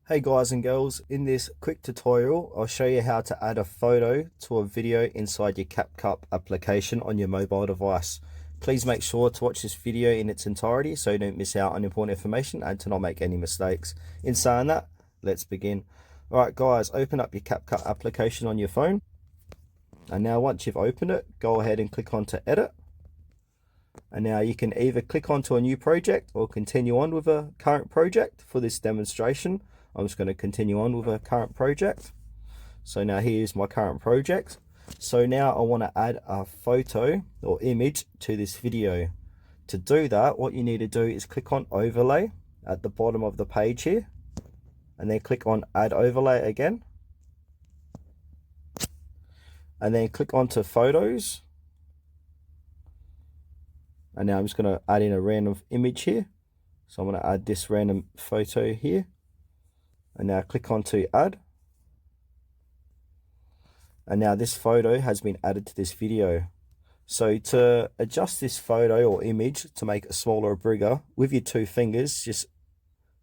Hey guys and girls, in this quick tutorial I'll show you how to add a photo to a video inside your Capcut application on your mobile device. Please make sure to watch this video in its entirety so you don't miss out on important information and to not make any mistakes. In saying that, let's begin. Alright guys, open up your Capcut application on your phone, and now once you've opened it, go ahead and click on to edit. And now you can either click onto a new project or continue on with a current project. For this demonstration, I'm just going to continue on with a current project. So now here's my current project. So now I want to add a photo or image to this video. To do that, what you need to do is click on overlay at the bottom of the page here, and then click on add overlay again, and then click onto photos. And now I'm just going to add in a random image here. So I'm going to add this random photo here. And now click on to add. And now this photo has been added to this video. So to adjust this photo or image to make it smaller or bigger, with your two fingers, just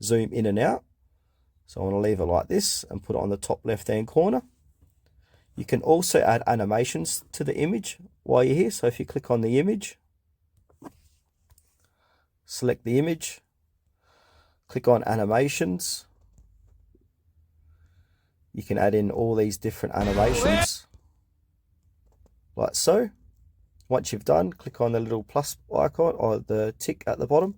zoom in and out. So I want to leave it like this and put it on the top left hand corner. You can also add animations to the image while you're here. So if you click on the image, select the image, click on animations. You can add in all these different animations, like so. Once you've done, click on the little plus icon or the tick at the bottom.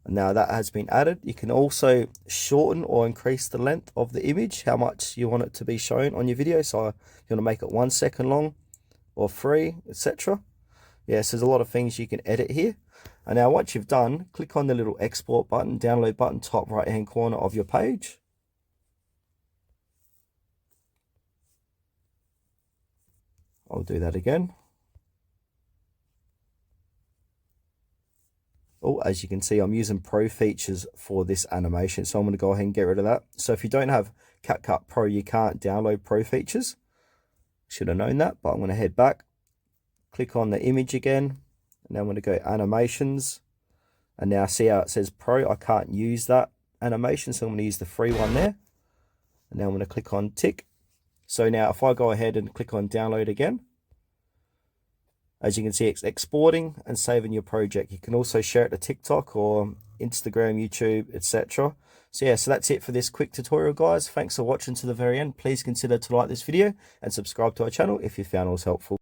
And now that has been added. You can also shorten or increase the length of the image, how much you want it to be shown on your video. So if you want to make it 1 second long or 3, etc. Yes, there's a lot of things you can edit here. And now once you've done, click on the little export button, download button, top right hand corner of your page. I'll do that again. Oh, as you can see, I'm using Pro features for this animation, so I'm going to go ahead and get rid of that. So if you don't have Capcut Pro, you can't download Pro features. Should have known that, but I'm going to head back, click on the image again, and then I'm going to go animations. And now see how it says Pro, I can't use that animation, so I'm going to use the free one there. And now I'm going to click on tick. So now if I go ahead and click on download again, as you can see, it's exporting and saving your project. You can also share it to TikTok or Instagram, YouTube, etc. So yeah, so that's it for this quick tutorial, guys. Thanks for watching to the very end. Please consider to like this video and subscribe to our channel if you found it was helpful.